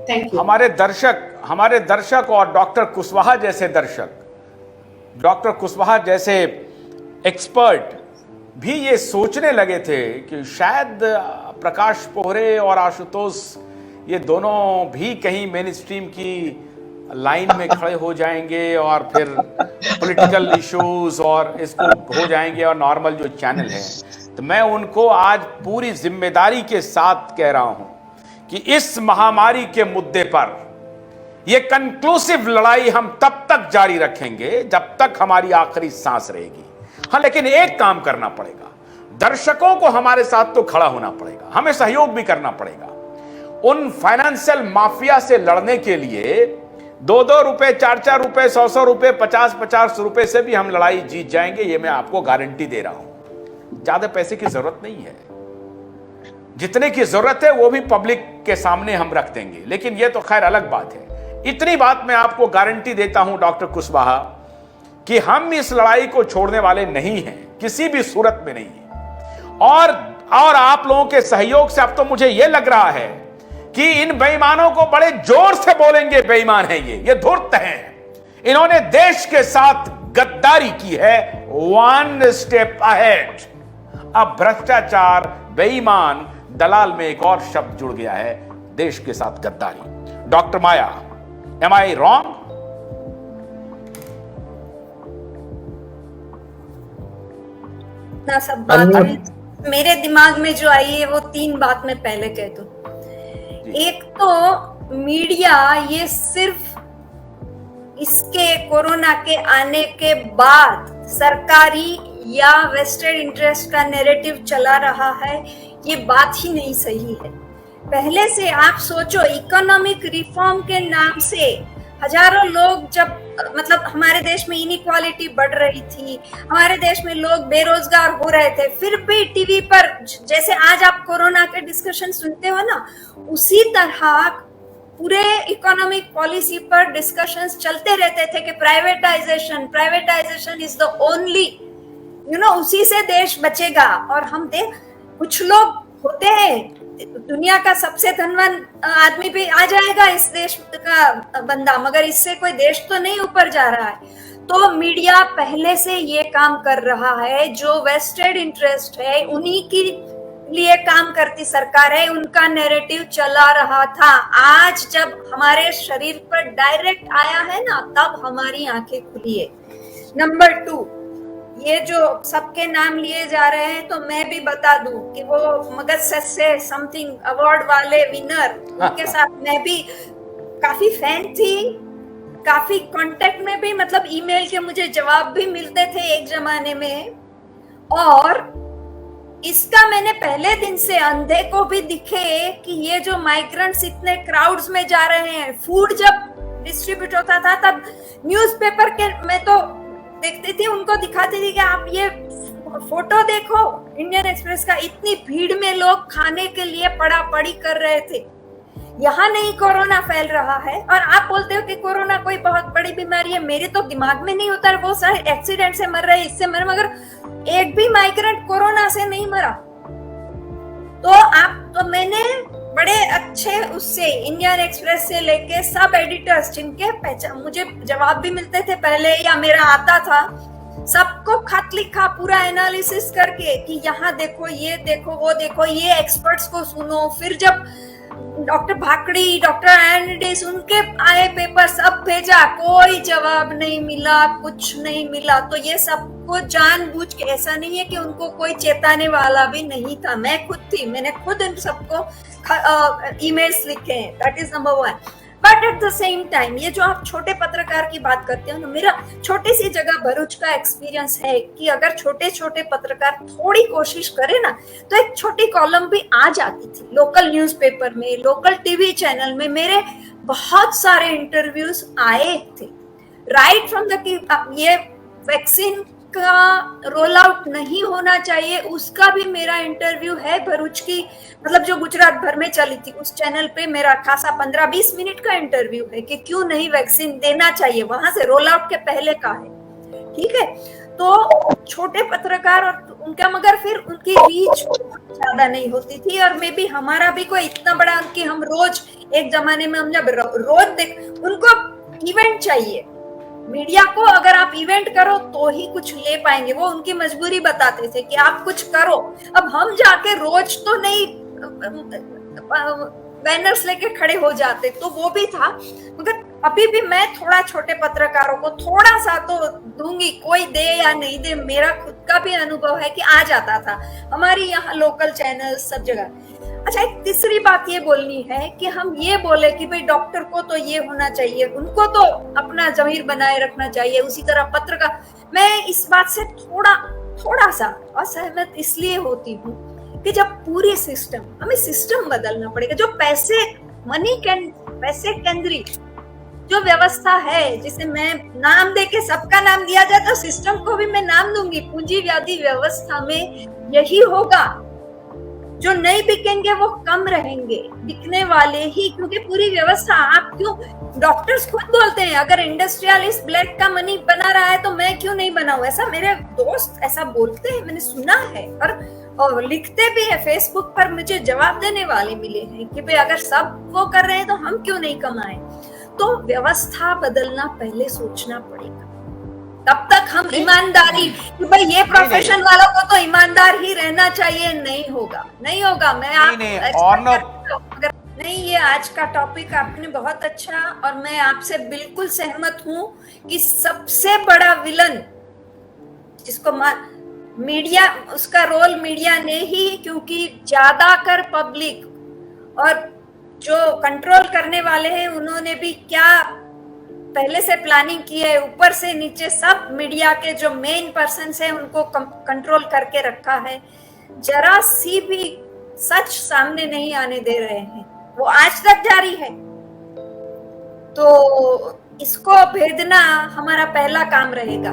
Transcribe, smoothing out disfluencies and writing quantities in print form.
Thank you. हमारे दर्शक और डॉक्टर कुशवाहा जैसे एक्सपर्ट भी ये सोचने लगे थे कि शायद प्रकाश पोहरे और आशुतोष ये दोनों भी कहीं मेन स्ट्रीम की लाइन में खड़े हो जाएंगे और फिर पॉलिटिकल इश्यूज और इसको हो जाएंगे और नॉर्मल जो चैनल है। तो मैं उनको आज पूरी जिम्मेदारी के साथ कह रहा हूं कि इस महामारी के मुद्दे पर यह कंक्लूसिव लड़ाई हम तब तक जारी रखेंगे जब तक हमारी आखिरी सांस रहेगी। हाँ, लेकिन एक काम करना पड़ेगा, दर्शकों को हमारे साथ तो खड़ा होना पड़ेगा, हमें सहयोग भी करना पड़ेगा। उन फाइनेंशियल माफिया से लड़ने के लिए 2-2 रुपए, 4-4 रुपए, 100-100 रुपए, 50-50 रुपए से भी हम लड़ाई जीत जाएंगे, ये मैं आपको गारंटी दे रहा हूं। ज्यादा पैसे की जरूरत नहीं है, जितने की जरूरत है वो भी पब्लिक के सामने हम रख देंगे, लेकिन ये तो खैर अलग बात है। इतनी बात मैं आपको गारंटी देता हूं डॉक्टर कुशवाहा कि हम इस लड़ाई को छोड़ने वाले नहीं हैं, किसी भी सूरत में नहीं है। और आप लोगों के सहयोग से अब तो मुझे यह लग रहा है कि इन बेईमानों को बड़े जोर से बोलेंगे, बेईमान है ये धूर्त हैं, इन्होंने देश के साथ गद्दारी की है, 1 स्टेप अहेड। अब भ्रष्टाचार, बेईमान, दलाल में एक और शब्द जुड़ गया है, देश के साथ गद्दारी। Doctor Maya, am I wrong? ना सब बात मेरे दिमाग में जो आई है वो 3 बात मैं पहले कह दूं। एक तो मीडिया ये सिर्फ इसके कोरोना के आने के बाद सरकारी या वेस्टेड इंटरेस्ट का नैरेटिव चला रहा है, ये बात ही नहीं सही है। पहले से आप सोचो, इकोनॉमिक रिफॉर्म के नाम से हजारों लोग, जब मतलब हमारे देश में इनइक्वालिटी बढ़ रही थी, हमारे देश में लोग बेरोजगार हो रहे थे, फिर भी टीवी पर जैसे आज आप कोरोना के डिस्कशन सुनते हो ना, उसी तरह पूरे इकोनॉमिक पॉलिसी पर डिस्कशंस चलते रहते थे कि प्राइवेटाइजेशन इज द ओनली उसी से देश बचेगा। और हम कुछ लोग होते हैं, दुनिया का सबसे धनवान आदमी भी आ जाएगा इस देश का बंदा, मगर इससे कोई देश तो नहीं ऊपर जा रहा है। तो मीडिया पहले से ये काम कर रहा है, जो वेस्टेड इंटरेस्ट है उन्हीं की लिए काम करती सरकार है, उनका नैरेटिव चला रहा था। आज जब हमारे शरीर पर डायरेक्ट आया है ना, तब हमारी आंखें खुली है। नंबर 2, ये जो सबके नाम लिए जा रहे हैं, तो मैं भी बता दूं कि वो मगध से समथिंग अवार्ड वाले विनर, उनके साथ मैं भी काफी फैन थी, काफी कांटेक्ट में भी, मतलब ईमेल के मुझे जवाब भी मिलते थे एक जमाने में। और इसका मैंने पहले दिन से अंधे को भी दिखे कि ये जो माइग्रेंट्स इतने क्राउड्स में जा रहे हैं, फूड जब डिस्ट्रीब्यूट होता था तब न्यूज़पेपर के मैं तो देखती थी, उनको दिखाती थी कि आप ये फोटो देखो इंडियन एक्सप्रेस का, इतनी भीड़ में लोग खाने के लिए पड़ी कर रहे थे। यहाँ नहीं कोरोना फैल रहा है और आप बोलते हो कि कोरोना कोई बहुत बड़ी बीमारी है। मेरे तो दिमाग में नहीं होता, वो सारे एक्सीडेंट से मर रहे, इससे मर, मगर एक भी माइग्रेंट कोरोना से नहीं मरा। तो मैंने बड़े अच्छे उससे इंडियन एक्सप्रेस से लेके सब एडिटर्स जिनके पहचान मुझे जवाब भी मिलते थे पहले या मेरा आता था, सबको खत लिखा पूरा एनालिसिस करके कि यहाँ देखो, ये देखो, वो देखो, ये एक्सपर्ट्स को सुनो। फिर जब डॉक्टर भाकड़ी, डॉक्टर एंडिस, उनके आए पेपर सब भेजा, कोई जवाब नहीं मिला, कुछ नहीं मिला। तो ये सबको जानबूझ के, ऐसा नहीं है कि उनको कोई चेताने वाला भी नहीं था, मैं खुद थी, मैंने खुद इन सबको ईमेल्स लिखे हैं, that is number 1। But at the same time ये जो आप छोटे पत्रकार की बात करते हो ना, मेरा छोटी सी जगह भरूच का एक्सपीरियंस है कि अगर छोटे छोटे पत्रकार थोड़ी कोशिश करे ना, तो एक छोटी कॉलम भी आ जाती थी लोकल न्यूज़पेपर में, लोकल टीवी चैनल में। मेरे बहुत सारे इंटरव्यूज आए थे राइट फ्रॉम द कि ये वैक्सीन का रोल आउट नहीं होना चाहिए, उसका भी मेरा इंटरव्यू है भरूच की, मतलब जो गुजरात भर में चली थी उस चैनल पे मेरा खासा 15-20 मिनट का इंटरव्यू है कि क्यों नहीं वैक्सीन देना चाहिए, वहां से रोल आउट के पहले का है। ठीक है, तो छोटे पत्रकार और उनका, मगर फिर उनकी रीच ज्यादा नहीं होती थी और मे बी हमारा भी कोई इतना बड़ा कि हम रोज एक जमाने में हम जब रोज देख, उनको इवेंट चाहिए, मीडिया को अगर आप इवेंट करो तो ही कुछ ले पाएंगे, वो उनकी मजबूरी बताते थे कि आप कुछ करो। अब हम जाके रोज तो नहीं बैनर्स लेके खड़े हो जाते, तो वो भी था, मगर अभी भी मैं थोड़ा छोटे पत्रकारों को थोड़ा सा तो दूंगी, कोई दे या नहीं दे, मेरा खुद का भी अनुभव है कि आ जाता था हमारी यहाँ लोकल चैनल सब जगह। अच्छा, एक तीसरी बात ये बोलनी है कि हम ये बोले कि भाई डॉक्टर को तो ये होना चाहिए, उनको तो अपना जमीर बनाए रखना चाहिए, उसी तरह पत्रकार, मैं इस बात से थोड़ा सा असहमत इसलिए होती हूँ कि जब पूरी सिस्टम, हमें सिस्टम बदलना पड़ेगा, जो पैसे केंद्रित जो व्यवस्था है, जिसे मैं नाम देके सबका नाम दिया जाए तो सिस्टम को भी मैं नाम दूंगी, पूंजीवादी व्यवस्था में यही होगा, जो नहीं बिकेंगे वो कम रहेंगे, बिकने वाले ही, क्योंकि पूरी व्यवस्था, आप क्यों, डॉक्टर्स खुद बोलते हैं अगर इंडस्ट्रियलिस्ट ब्लैक का मनी बना रहा है तो मैं क्यों नहीं बनाऊं, ऐसा मेरे दोस्त ऐसा बोलते हैं, मैंने सुना है, और लिखते भी है फेसबुक पर, मुझे जवाब देने वाले मिले हैं कि भाई अगर सब वो कर रहे हैं तो हम क्यों नहीं कमाएं। तो व्यवस्था बदलना पहले सोचना पड़ेगा, तब तक हम ईमानदारी कि भाई ये प्रोफेशन वालों को तो ईमानदार ही रहना चाहिए, नहीं होगा। मैं आप नहीं, ये आज का टॉपिक आपने बहुत अच्छा, और मैं आपसे बिल्कुल सहमत हूँ कि सबसे बड़ा विलन जिसको मीडिया, उसका रोल मीडिया ने ही, क्योंकि ज्यादातर पब्लिक और जो कंट्रोल करने वाले हैं उन्होंने भी क्या पहले से प्लानिंग की है, ऊपर से नीचे सब मीडिया के जो मेन पर्सन है उनको कंट्रोल करके रखा है, जरा सी भी सच सामने नहीं आने दे रहे हैं, वो आज तक जारी है। तो इसको भेदना हमारा पहला काम रहेगा।